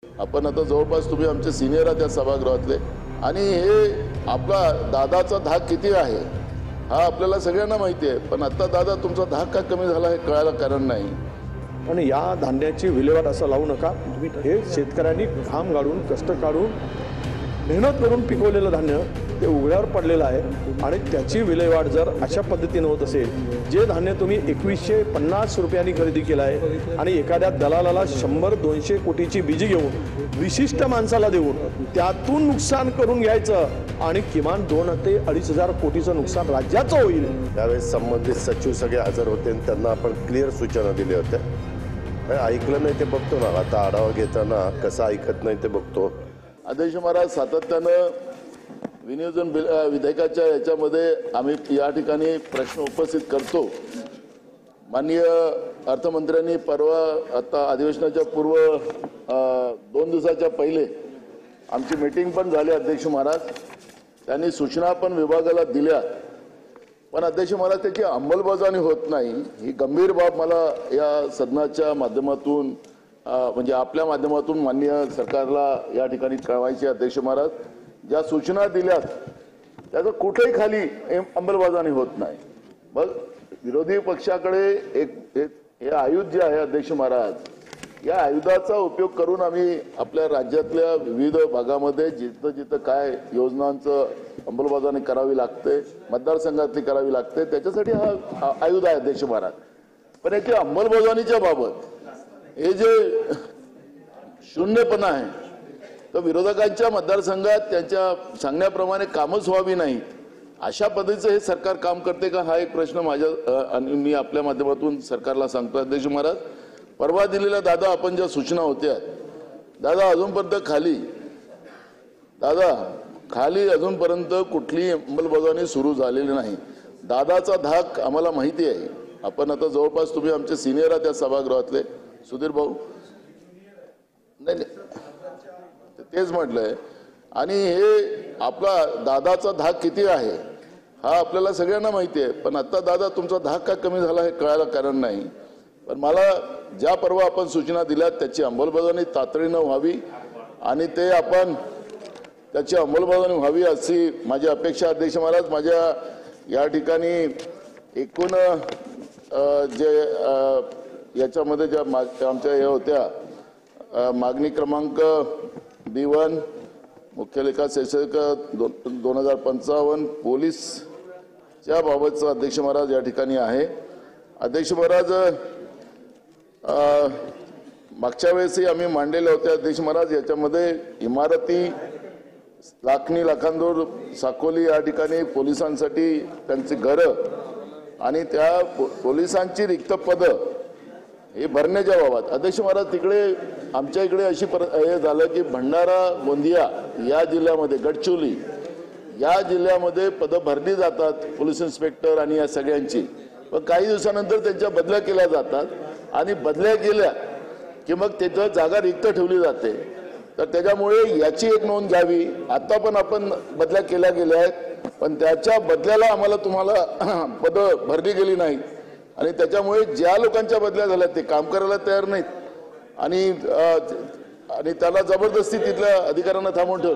आपण आता जवळपास तुम्ही आमचे सिनियर आहात त्या सभागृहातले आणि हे आपला दादाचा धाक किती आहे हा आपल्याला सगळ्यांना माहिती आहे। पण आता दादा तुमचा धाक का कमी झाला हे कळायला कारण नाही। पण या धान्याची विल्हेवाट असं लावू नका। हे शेतकऱ्यांनी घाम गाडून कष्ट काढून मेहनत करून पिकवलेलं धान्य ते उघड्यावर पडलेलं आहे आणि त्याची विल्हेवाट जर अशा पद्धतीने होत असेल, जे धान्य तुम्ही 2150 रुपयांनी खरेदी केलं आहे आणि एखाद्या दलालाला 100-200 कोटीची बीजी घेऊन विशिष्ट माणसाला देऊन त्यातून नुकसान करून घ्यायचं आणि किमान 2 ते 2.5 कोटीचं नुकसान राज्याचं होईल। त्यावेळेस संबंधित सचिव सगळे हजर होते आणि त्यांना आपण क्लिअर सूचना दिल्या होत्या। ऐकलं नाही ते बघतो ना, आता आढावा घेताना कसं ऐकत नाही ते बघतो। अध्यक्ष महाराज, सातत्यानं विनियोजन विधेयकाच्या याच्यामध्ये आम्ही या ठिकाणी प्रश्न उपस्थित करतो। माननीय अर्थमंत्र्यांनी परवा आता अधिवेशनाच्या पूर्व 2 दिवसाच्या पहिले आमची मीटिंग पण झाली अध्यक्ष महाराज। त्यांनी सूचना पण विभागाला दिल्या, पण अध्यक्ष महाराज त्याची अंमलबजावणी होत नाही। ही गंभीर बाब मला या सदनाच्या माध्यमातून म्हणजे आपल्या माध्यमातून माननीय सरकारला या ठिकाणी कळवायची। अध्यक्ष महाराज, ज्या सूचना दिल्यात त्याचं कुठेही खाली अंमलबजावणी होत नाही। मग विरोधी पक्षाकडे हे आयुध जे आहे अध्यक्ष महाराज, या आयुधाचा उपयोग करून आम्ही आपल्या राज्यातल्या विविध भागामध्ये जिथं जिथं काय योजनांचं अंमलबजावणी करावी लागते, मतदारसंघातली करावी लागते, त्याच्यासाठी हा आयुध आहे अध्यक्ष महाराज। पण याची अंमलबजावणीच्या बाबत हे जे शून्यपणा आहे, तर विरोधकांच्या मतदारसंघात त्यांच्या सांगण्याप्रमाणे कामच व्हावी नाही अशा पद्धतीचं हे सरकार काम करते का, हा एक प्रश्न माझ्या मी आपल्या माध्यमातून सरकारला सांगतो। अध्यक्ष महाराज, परवा दिलेल्या दादा आपण ज्या सूचना होत्या दादा खाली अजूनपर्यंत कुठली अंमलबजावणी सुरू झालेली नाही। दादाचा धाक आम्हाला माहिती आहे। आपण आता जवळपास तुम्ही आमचे सिनियर आहात त्या सभागृहातले सुधीर भाऊ, नाही तेच म्हटलंय। आणि हे आपला दादाचा धाक किती आहे हा आपल्याला सगळ्यांना माहिती आहे। पण आता दादा तुमचा धाक का कमी झाला हे कळायला कारण नाही। पण मला ज्या परवा आपण सूचना दिल्या त्याची अंमलबजावणी तातडीनं व्हावी आणि ते आपण त्याची अंमलबजावणी व्हावी अशी माझी अपेक्षा। अध्यक्ष महाराज, माझ्या या ठिकाणी एकूण जे याच्यामध्ये ज्या आमच्या हे होत्या मागणी क्रमांक B1 मुख्य लेखा सेशक 2055 पोलीसच्या बाबतचा अध्यक्ष महाराज या ठिकाणी आहे। अध्यक्ष महाराज, मागच्या वेळेसही आम्ही मांडलेले होते अध्यक्ष महाराज। याच्यामध्ये इमारती लाखांदूर साकोली या ठिकाणी पोलिसांसाठी त्यांची घरं आणि त्या पोलिसांची रिक्त पदं हे भरण्याच्या बाबत अध्यक्ष महाराज, तिकडे आमच्या इकडे अशी हे झालं की भंडारा गोंदिया या जिल्ह्यामध्ये गडचिरोली या जिल्ह्यामध्ये पदं भरली जातात पोलीस इन्स्पेक्टर आणि या सगळ्यांची, पण काही दिवसानंतर त्यांच्या बदल्या केल्या जातात आणि बदल्या केल्या की मग तिथं जागा रिक्त ठेवली जाते। तर त्याच्यामुळे याची एक नोंद घ्यावी। आता पण आपण बदल्या केल्या गेल्या आहेत, पण त्याच्या बदल्याला आम्हाला तुम्हाला पदं भरली गेली नाहीत आणि त्याच्यामुळे ज्या लोकांच्या बदल्या झाल्या ते काम करायला तयार नाहीत आणि त्याला जबरदस्ती तिथल्या अधिकाऱ्यांना थांबवून ठेव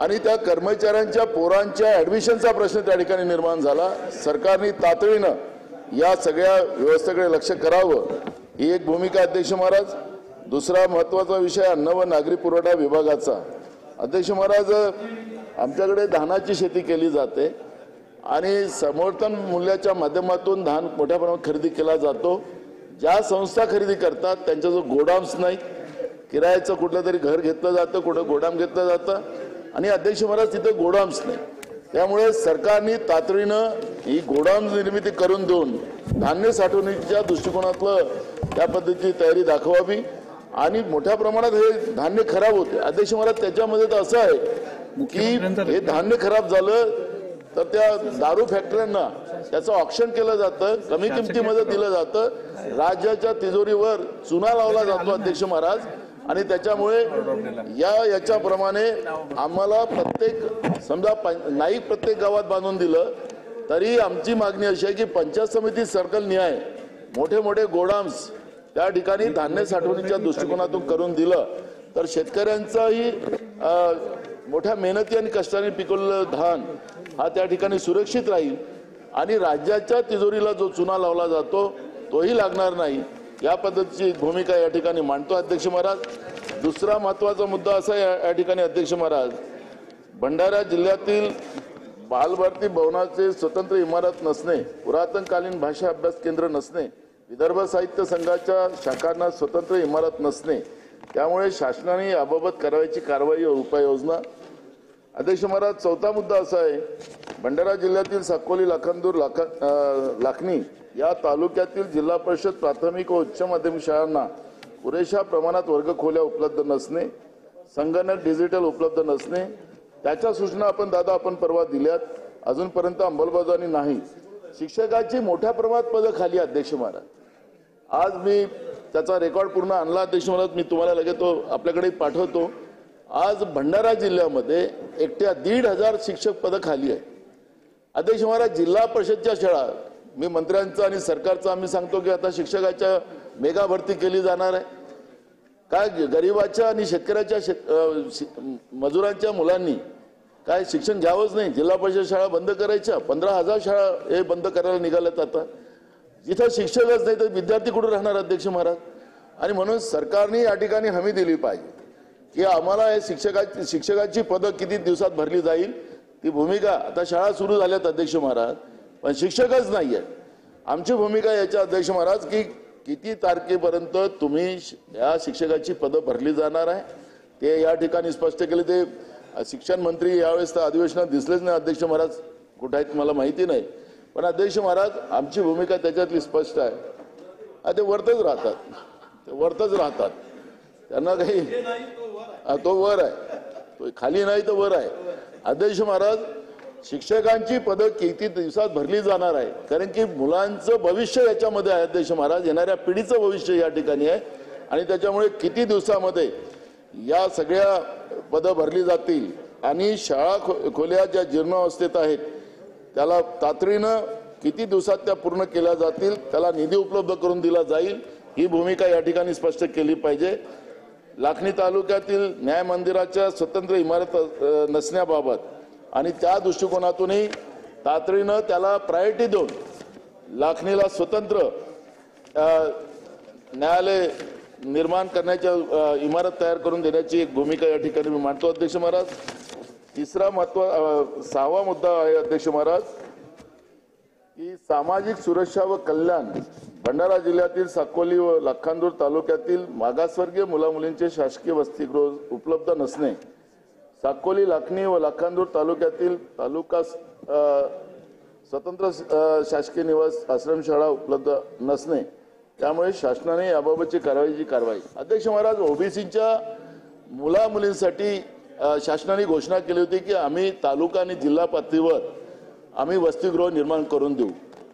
आणि त्या कर्मचाऱ्यांच्या पोरांच्या ऍडमिशनचा प्रश्न त्या ठिकाणी निर्माण झाला। सरकारने तातडीनं या सगळ्या व्यवस्थेकडे लक्ष करावं ही एक भूमिका अध्यक्ष महाराज। दुसरा महत्त्वाचा विषय अन्न व नागरी पुरवठा विभागाचा। अध्यक्ष महाराज, आमच्याकडे धानाची शेती केली जाते आणि समर्थन मूल्याच्या माध्यमातून धान मोठ्या प्रमाणात खरेदी केला जातो। ज्या संस्था खरेदी करतात त्यांच्या जो गोडाऊन्स नाही, किरायाचं कुठलं तरी घर घेतलं जातं, कुठं गोडाऊन घेतलं जातं आणि अध्यक्ष महाराज तिथे गोडाऊन्स नाही। त्यामुळे सरकारने तातडीनं ही गोडाऊन निर्मिती करून देऊन धान्य साठवणुकीच्या दृष्टिकोनातलं त्या पद्धतीची तयारी दाखवावी आणि मोठ्या प्रमाणात हे धान्य खराब होते। अध्यक्ष महाराज, त्याच्यामध्ये तर असं आहे की हे धान्य खराब झालं तर त्या दारू फॅक्टऱ्यांना त्याचं ऑक्शन केलं जातं, कमी किमतीमध्ये दिलं जातं, राज्याच्या तिजोरीवर चुना लावला जातो अध्यक्ष महाराज। आणि त्याच्यामुळे याच्याप्रमाणे आम्हाला प्रत्येक समजा नाही प्रत्येक गावात बांधून दिलं तरी आमची मागणी अशी आहे की पंचायत समिती सर्कल न्याय मोठे मोठे गोडाऊन्स त्या ठिकाणी धान्य साठवणीच्या दृष्टिकोनातून करून दिलं तर शेतकऱ्यांचाही मोठ्या मेहनती आणि कष्टाने पिकवलेलं धान हा त्या ठिकाणी सुरक्षित राहील आणि राज्याच्या तिजोरीला जो चुना लावला जातो तोही लागणार नाही, या पद्धतीची भूमिका या ठिकाणी मांडतो अध्यक्ष महाराज. दुसरा महत्त्वाचा मुद्दा असा या ठिकाणी अध्यक्ष महाराज, भंडारा जिल्ह्यातील बालभारती भवनाचे स्वतंत्र इमारत नसणे, पुरातनकालीन भाषा अभ्यास केंद्र नसणे, विदर्भ साहित्य संघाच्या शाखांना स्वतंत्र इमारत नसणे, त्यामुळे शासनाने याबाबत करायची कारवाई व उपाययोजना. अध्यक्ष महाराज, चौथा मुद्दा असा आहे, भंडारा जिल्ह्यातील साकोली, लाखांदूर, लाखनी या तालुक्यातील जिल्हा परिषद प्राथमिक व उच्च माध्यमिक शाळांना पुरेशा प्रमाणात वर्गखोल्या उपलब्ध नसणे, संगणक डिजिटल उपलब्ध नसणे, त्याच्या सूचना आपण परवा दिल्यात, अजूनपर्यंत अंमलबजावणी नाही. शिक्षकाची मोठ्या प्रमाणात पदं खाली अध्यक्ष महाराज. आज मी त्याचा रेकॉर्ड पूर्ण आणला अध्यक्ष महाराज, मी तुम्हाला लगेच तो आपल्याकडे पाठवतो. आज भंडारा जिल्ह्यामध्ये एकट्या 1,500 शिक्षक पदं खाली आहे अध्यक्ष महाराज. जिल्हा परिषदच्या शाळा, मी मंत्र्यांचं आणि सरकारचं आम्ही सांगतो की आता शिक्षकाच्या मेगा भरती केली जाणार आहे. काय गरिबाच्या आणि शेतकऱ्याच्या मजुरांच्या मुलांनी काय शिक्षण घ्यावंच नाही, जिल्हा परिषद शाळा बंद करायच्या. 15,000 शाळा हे बंद करायला निघाल्यात आता. जिथं शिक्षकच नाही तर विद्यार्थी कुठे राहणार अध्यक्ष महाराज. आणि म्हणून सरकारने या ठिकाणी हमी दिली पाहिजे की आम्हाला हे शिक्षकाची पदं किती दिवसात भरली जाईल, ती भूमिका. आता शाळा सुरू झाल्यात अध्यक्ष महाराज, पण शिक्षकच नाही आहे. आमची भूमिका याच्या अध्यक्ष महाराज की किती तारखेपर्यंत तुम्ही या शिक्षकाची पदं भरली जाणार आहे ते या ठिकाणी स्पष्ट केले. ते शिक्षण मंत्री यावेळेस तर अधिवेशनात दिसलेच नाही अध्यक्ष महाराज, कुठे आहेत मला माहिती नाही. पण अध्यक्ष महाराज, आमची भूमिका त्याच्यातली स्पष्ट आहे. ते वरतच राहतात, त्यांना काही तो वर आहे, तो खाली नाही तर वर आहे. अध्यक्ष महाराज, शिक्षकांची पदं किती दिवसात भरली जाणार आहे, कारण की मुलांचं भविष्य याच्यामध्ये आहे अध्यक्ष महाराज, येणाऱ्या पिढीचं भविष्य या ठिकाणी आहे. आणि त्याच्यामुळे किती दिवसामध्ये या सगळ्या पदं भरली जातील आणि शाळा खोल्या ज्या जीर्णावस्थेत आहेत त्याला तातडीनं किती दिवसात त्या पूर्ण केल्या जातील, त्याला निधी उपलब्ध करून दिला जाईल, ही भूमिका या ठिकाणी स्पष्ट केली पाहिजे. लाखनी तालुक्यातील न्याय मंदिराच्या स्वतंत्र इमारत नसण्याबाबत आणि त्या दृष्टिकोनातूनही तातडीनं त्याला प्रायोरिटी देऊन लाखनीला स्वतंत्र न्यायालय निर्माण करण्याच्या इमारत तयार करून देण्याची एक भूमिका या ठिकाणी मी मांडतो अध्यक्ष महाराज. तिसरा सहावा मुद्दा आहे अध्यक्ष महाराज की सामाजिक सुरक्षा व कल्याण. भंडारा जिल्ह्यातील साकोली व लाखांदूर तालुक्यातील मागासवर्गीय मुलामुलींचे शासकीय वसतिगृह उपलब्ध नसणे, साकोली, लाखनी व लाखांदूर तालुक्यातील तालुका स्वतंत्र शासकीय निवास आश्रमशाळा उपलब्ध नसणे, त्यामुळे शासनाने याबाबतची कारवाई. अध्यक्ष महाराज, ओबीसीच्या मुलामुलींसाठी शासनाने घोषणा केली होती की आम्ही तालुका आणि जिल्हा पातळीवर आम्ही वसतिगृह निर्माण करून देऊ.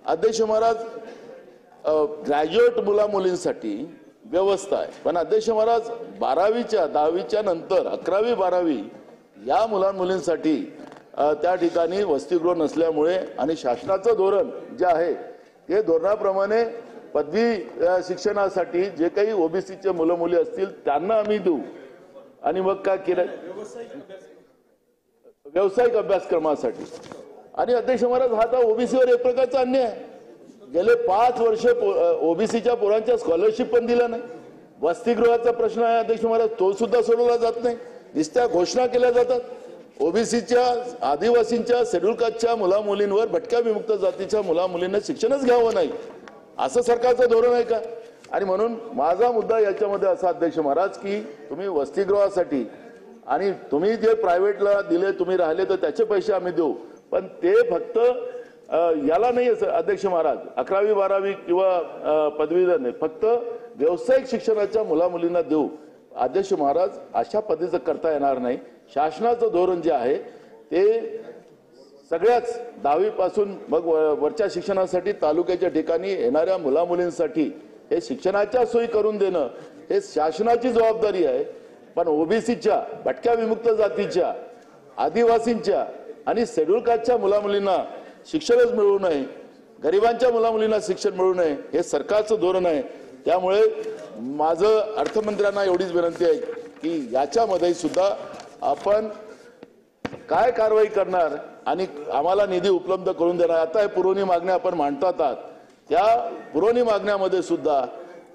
अध्यक्ष महाराज, ग्रॅज्युएट मुलामुलींसाठी व्यवस्था आहे, पण अध्यक्ष महाराज 12वीच्या 10वीच्या नंतर 11वी 12वी या मुलांमुलींसाठी त्या ठिकाणी वसतिगृह नसल्यामुळे आणि शासनाचं धोरण जे आहे ते धोरणाप्रमाणे पदवी शिक्षणासाठी जे काही ओबीसीचे मुलं मुली असतील त्यांना आम्ही देऊ. आणि मग काय केलं, व्यावसायिक अभ्यासक्रमासाठी. आणि अध्यक्ष महाराज, हा आता ओबीसीवर एक प्रकारचा अन्याय आहे. गेले 5 वर्ष ओबीसीच्या पोरांच्या स्कॉलरशिप पण दिला नाही. वसतिगृहाचा प्रश्न आहे अध्यक्ष महाराज, तो सुद्धा सोडवला जात नाही. नुसत्या घोषणा केल्या जातात. ओबीसीच्या, आदिवासींच्या, शेड्यूल कास्टच्या मुला मुलींवर, भटक्या विमुक्त जातीच्या मुला मुलींना शिक्षणच घ्यावं नाही असं सरकारचं धोरण आहे का? आणि म्हणून माझा मुद्दा याच्यामध्ये असा अध्यक्ष महाराज की तुम्ही वसतिगृहासाठी आणि तुम्ही जे प्रायव्हेटला दिले, तुम्ही राहिले तर त्याचे पैसे आम्ही देऊ, पण ते फक्त याला नाही अध्यक्ष महाराज, 11वी 12वी किंवा पदवीधर नाही, फक्त व्यावसायिक शिक्षणाच्या मुला मुलींना देऊ. अध्यक्ष महाराज, अशा पद्धतीचं करता येणार नाही. शासनाचं धोरण जे आहे ते सगळ्याच 10वी पासून मग वरच्या शिक्षणासाठी तालुक्याच्या ठिकाणी येणाऱ्या मुला मुलींसाठी हे शिक्षणाच्या सोयी करून देणं हे शासनाची जबाबदारी आहे. पण ओबीसीच्या, भटक्या विमुक्त जातीच्या, आदिवासींच्या आणि शेड्यूल कास्टच्या मुला मुलींना शिक्षणच मिळू नये, गरिबांच्या मुला मुलींना शिक्षण मिळू नये, हे सरकारचं धोरण आहे. त्यामुळे माझं अर्थमंत्र्यांना एवढीच विनंती आहे की याच्यामध्ये सुद्धा आपण काय कारवाई करणार आणि आम्हाला निधी उपलब्ध करून देणार. आता हे पुरवणी मागण्या आपण मांडतात आहात, त्या पुरवणी मागण्यामध्ये सुद्धा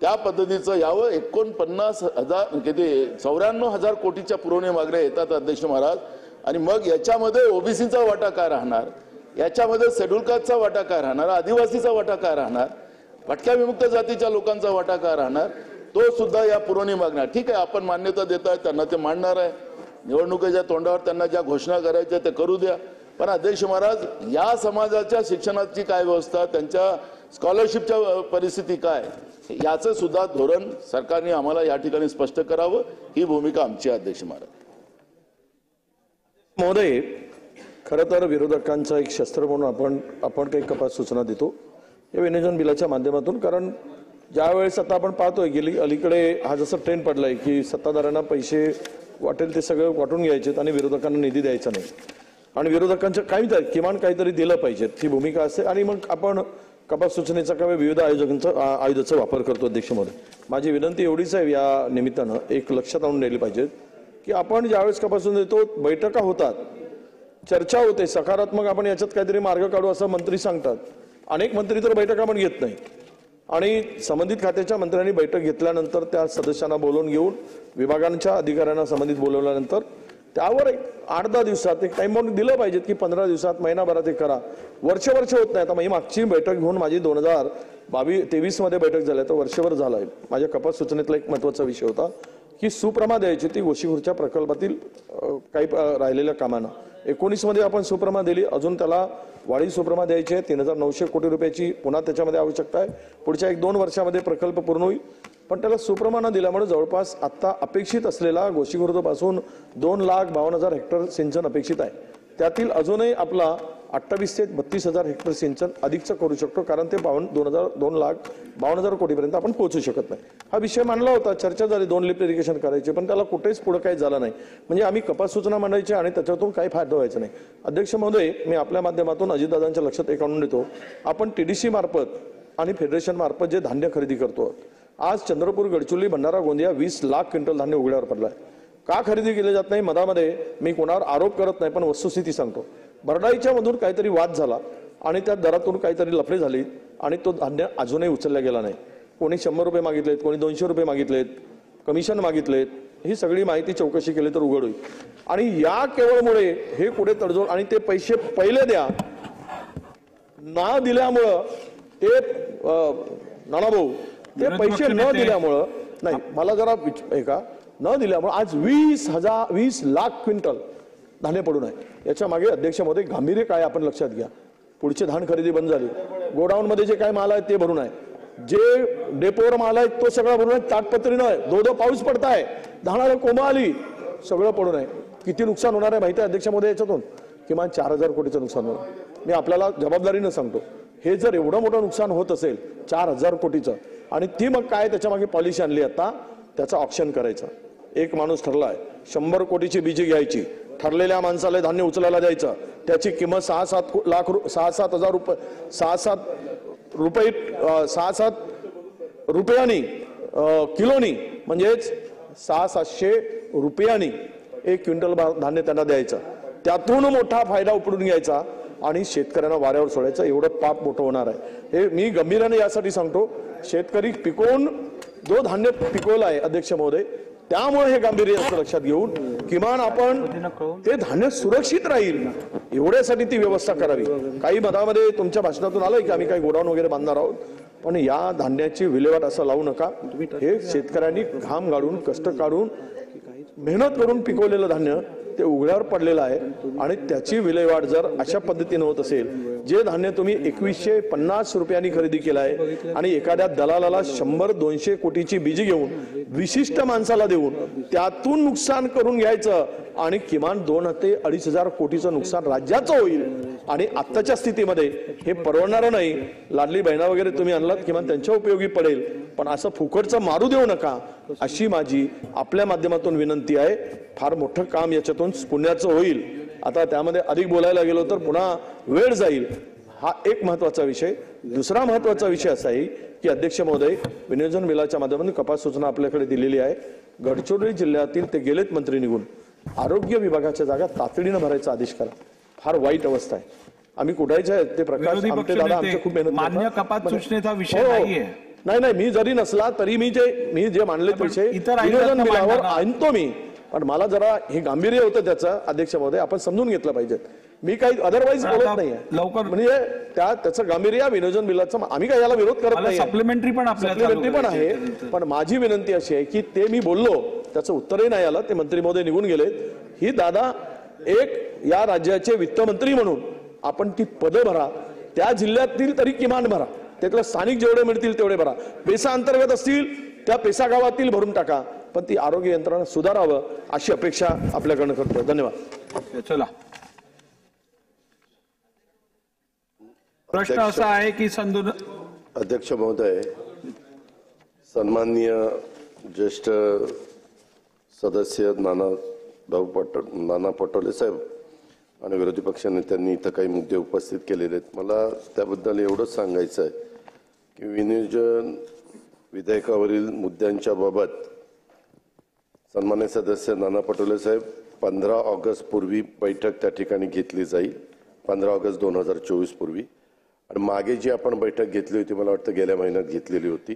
त्या पद्धतीचं यावं. 49,000 किती 94,000 कोटीच्या पुरवणी मागण्या येतात अध्यक्ष महाराज. आणि मग याच्यामध्ये ओबीसीचा वाटा काय राहणार, याच्यामध्ये शेड्यूल कास्टचा वाटा काय राहणार, आदिवासीचा वाटा काय राहणार, भटक्या विमुक्त जातीच्या लोकांचा वाटा काय राहणार, तो सुद्धा या पुरवणी मागण्या. ठीक आहे, आपण मान्यता देत आहे, त्यांना ते मांडणार आहे. निवडणुकीच्या तोंडावर त्यांना ज्या घोषणा करायच्या ते करू द्या. पण अध्यक्ष महाराज, या समाजाच्या शिक्षणाची काय व्यवस्था, त्यांच्या स्कॉलरशिपच्या परिस्थिती काय, याचं सुद्धा धोरण सरकारने आम्हाला या ठिकाणी स्पष्ट करावं. ही भूमिका आमची आहे अध्यक्ष महाराज. महोदय, खरं तर विरोधकांचं एक शस्त्र म्हणून आपण काही कपात सूचना देतो या विनियोजन बिलाच्या माध्यमातून. कारण ज्यावेळेस आता आपण पाहतोय गेली अलीकडे हा जसं ट्रेंड पडलाय की सत्ताधाऱ्यांना पैसे वाटेल ते सगळं वाटून घ्यायचेत आणि विरोधकांना निधी द्यायचा नाही आणि विरोधकांच्या किमान काहीतरी दिलं पाहिजे ही भूमिका असते. आणि मग आपण कपात सूचनेचा किंवा विविध आयुधाचा वापर करतो. अध्यक्ष महोदय, माझी विनंती एवढीच आहे या निमित्तानं एक लक्षात आणून द्यायला पाहिजे की आपण ज्यावेळेस कपात सूचना देतो बैठका होतात, चर्चा होते, सकारात्मक आपण याच्यात काहीतरी मार्ग काढू असं मंत्री सांगतात. अनेक मंत्री तर बैठका पण घेत नाही आणि संबंधित खात्याच्या मंत्र्यांनी बैठक घेतल्यानंतर त्या सदस्यांना बोलवून घेऊन विभागांच्या अधिकाऱ्यांना संबंधित बोलवल्यानंतर त्यावर एक 8-10 दिवसात एक टाइम बाउंड दिलं पाहिजे की 15 दिवसात महिनाभरात हे करा. वर्ष होत नाही. आता मी मागची बैठक घेऊन माझी 2023 मध्ये बैठक झाली तर वर्षभर झालं आहे. माझ्या कपात सूचनेतला एक महत्त्वाचा विषय होता की सुप्रमा द्यायची ती गोशीखुर्च्या प्रकल्पातील काही राहिलेल्या कामांना. 19 मध्ये आपण सुप्रमा दिली, अजून त्याला वाढीव सुप्रमा द्यायची आहे 3,900 कोटी रुपयाची पुन्हा त्याच्यामध्ये आवश्यकता आहे. पुढच्या 1-2 वर्षामध्ये प्रकल्प पूर्ण होईल. पण त्याला सुप्रमा न दिल्यामुळे जवळपास आता अपेक्षित असलेला गोशीखुर्दपासून 2,52,000 हेक्टर सिंचन अपेक्षित आहे. त्यातील अजूनही आपला 28 ते 32,000 हेक्टर सिंचन अधिकचं करू शकतो कारण ते 2,52,000 कोटीपर्यंत आपण पोहोचू शकत नाही. हा विषय मांडला होता, चर्चा झाली, 2 लिफ्ट इरिगेशन करायचे, पण त्याला कुठेच पुढे काही झालं नाही. म्हणजे आम्ही कपात सूचना मांडायची आणि त्याच्यातून काही फायदा व्हायचा नाही. अध्यक्ष महोदय, मी आपल्या माध्यमातून अजितदादांच्या लक्षात एक आणून देतो, आपण TDC मार्फत आणि फेडरेशन मार्फत जे धान्य खरेदी करतो, आज चंद्रपूर, गडचिरोली, भंडारा, गोंदिया 20 लाख क्विंटल धान्य उघड्यावर पडलाय. का खरेदी केले जात नाही? मधामध्ये मी कोणावर आरोप करत नाही, पण वस्तुस्थिती सांगतो. भरडाईच्या मधून काहीतरी वाद झाला आणि त्या दरातून काहीतरी लफडे झाले आणि तो धान्य अजूनही उचलला गेला नाही. कोणी 100 रुपये मागितलेत, कोणी 200 रुपये मागितलेत, कमिशन मागितलेत. ही सगळी माहिती चौकशी केली तर उघड होईल. आणि या केवळमुळे हे पुढे तडजोड आणि ते पैसे पहिले द्या ना दिल्यामुळं ते नानाभाऊ ते पैसे न दिल्यामुळं नाही, मला जरा का न दिल्यामुळे आज 20 लाख क्विंटल धान्य पडून आहे. याच्या मागे अध्यक्ष महोदय गांभीर्य काय आपण लक्षात घ्या. पुढची धान खरेदी बंद झाली, गोडाऊन मध्ये जे काय माल आहे ते भरून आहे, जे डेपोवर माल आहे तो सगळा भरून आहे, ताटपत्री नाही, दो पाऊस पडताय, धानाला कोंबा आली, सगळं पडून आहे. किती नुकसान होणार आहे माहिती आहे अध्यक्ष महोदय? याच्यातून किमान 4,000 कोटीचं नुकसान होणार. मी आपल्याला जबाबदारीनं सांगतो, हे जर एवढं मोठं नुकसान होत असेल 4,000 कोटीचं आणि ती मग काय त्याच्या मागे पॉलिसी आणली, आता त्याचं ऑप्शन करायचं. एक माणूस ठरलाय 100 कोटीची बीजी घ्यायची, ठरलेल्या माणसाला धान्य उचलायला द्यायचं, त्याची किंमत 6-7 रुपयांनी किलोनी, म्हणजेच 600-700 रुपयांनी 1 क्विंटल धान्य त्यांना द्यायचं. त्यातून मोठा फायदा उपडून घ्यायचा आणि शेतकऱ्यांना वाऱ्यावर सोडायचं. एवढं पाप मोठं होणार आहे. हे मी गंभीराने यासाठी सांगतो, शेतकरी पिकवून जो धान्य पिकवलं आहे अध्यक्ष महोदय, त्यामुळे हे गांभीर्य लक्षात घेऊन किमान आपण ते धान्य सुरक्षित राहील एवढ्यासाठी ती व्यवस्था करावी. काही मधामध्ये तुमच्या भाषणातून आलंय की आम्ही काही गोडाऊन वगैरे बांधणार आहोत, पण या धान्याची विल्हेवाट असं लावू नका. हे शेतकऱ्यांनी घाम गाळून कष्ट काढून मेहनत करून पिकवलेलं धान्य ते उघड्यावर पडलेलं आहे आणि त्याची विल्हेवाट जर अशा पद्धतीने होत असेल, जे धान्य तुम्ही 2150 रुपयांनी खरेदी केलं आहे आणि एखाद्या दलालाला 100-200 कोटीची बीजी घेऊन विशिष्ट माणसाला देऊन त्यातून नुकसान करून घ्यायचं आणि किमान 2 ते 2,500 कोटीचं नुकसान राज्याचं होईल. आणि आत्ताच्या स्थितीमध्ये हे परवडणारं नाही. लाडली बहिणा वगैरे तुम्ही आणलात, किमान त्यांच्या उपयोगी पडेल, पण असं फुकटचं मारू देऊ नका अशी माझी आपल्या माध्यमातून विनंती आहे. फार मोठं काम याच्यातून पुण्याचं होईल. आता त्यामध्ये अधिक बोलायला गेलो तर पुन्हा वेळ जाईल. हा एक महत्वाचा विषय. दुसरा महत्त्वाचा विषय असा आहे की अध्यक्ष महोदय, विनियोजन बिलाच्या माध्यमातून कपात सूचना आपल्याकडे दिलेली आहे. गडचिरोली जिल्ह्यातील ते गेलेत मंत्री निघून, आरोग्य विभागाच्या जागा तातडीनं भरायचा आदेश करा. फार वाईट अवस्था आहे. आम्ही कुठायचे आहेत ते प्रकाश विरोधी आमटे दादा आमचे खूप मेहनत मान्य करतात. कपात सूचनेचा विषय हो. नाहीये. नाही, मी जरी नसला तरी मी जे मांडले विषय इतर विनियोजन आयुक्तांना बिलावर मांडा ना. आणतो मी, पण मला जरा हे गांभीर्य होतं त्याचं अध्यक्ष महोदय, आपण समजून घेतलं पाहिजे. मी काही अदरवाईज बोलत आता नाहीये. लवकर- म्हणजे त्याचं गांभीर्य विनियोजन बिलाचं आम्ही काय याला विरोध करत नाही. सप्लिमेंटरी पण आपल्याला सप्लिमेंटरी पण चालू आहे, करायची. पण माझी विनंती अशी आहे की ते मी बोललो त्याचं उत्तरही नाही आलं. ते मंत्री महोदय निघून गेलेत. ही दादा एक या राज्याचे वित्तमंत्री म्हणून आपण ती पदं भरा, त्या जिल्ह्यातील तरी किमान भरा, त्यातलं स्थानिक जेवढे मिळतील तेवढे भरा. पेसा अंतर्गत असतील त्या पेसा गावातील भरून टाका, पण ती आरोग्य यंत्रणा सुधारावं अशी अपेक्षा आपल्याकडनं करतो. धन्यवाद. चला, प्रश्न असा आहे की अध्यक्ष महोदय, सन्माननीय ज्येष्ठ सदस्य नाना पटोले साहेब आणि विरोधी पक्ष नेत्यांनी इथं काही मुद्दे उपस्थित केलेले आहेत. मला त्याबद्दल एवढंच सांगायचं आहे की विनियोजन विधेयकावरील मुद्द्यांच्या बाबत सन्मान्य सदस्य नाना पटोले साहेब 15 ऑगस्ट पूर्वी बैठक त्या ठिकाणी घेतली जाईल, 15 ऑगस्ट 2024 पूर्वी. आणि मागे जी आपण बैठक घेतली होती, मला वाटतं गेल्या महिन्यात घेतलेली होती,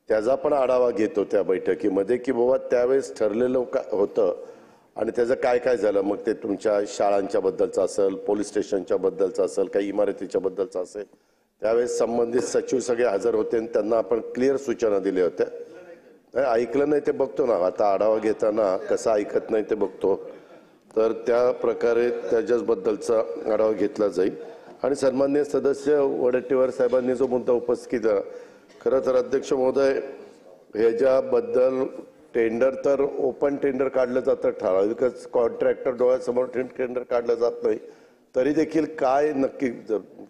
त्याचा पण आढावा घेतो त्या बैठकीमध्ये की बाबा त्यावेळेस ठरलेलं होतं आणि त्याचं काय काय झालं. मग ते तुमच्या शाळांच्या बद्दलचं असेल, पोलीस स्टेशनच्या बद्दलचं असेल, काही इमारतीच्या बद्दलचं असेल, त्यावेळेस संबंधित सचिव सगळे हजर होते आणि त्यांना आपण क्लिअर सूचना दिल्या होत्या. ऐकलं नाही ते बघतो ना, आता आढावा घेताना कसं ऐकत नाही ते बघतो, तर त्या प्रकारे त्याच्याबद्दलचा आढावा घेतला जाईल. आणि सन्माननीय सदस्य वडेट्टीवार साहेबांनी जो मुद्दा उपस्थित केला, खरं तर अध्यक्ष महोदय, ह्याच्याबद्दल टेंडर तर ओपन टेंडर काढलं जातं, ठराविकच कॉन्ट्रॅक्टर डोळ्यासमोर टेंडर काढलं जात नाही. तरी देखील काय नक्की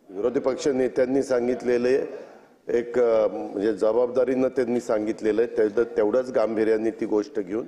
विरोधी पक्ष नेत्यांनी सांगितलेले एक म्हणजे जबाबदारीनं त्यांनी सांगितलेलं आहे, तेवढंच गांभीर्याने ती गोष्ट घेऊन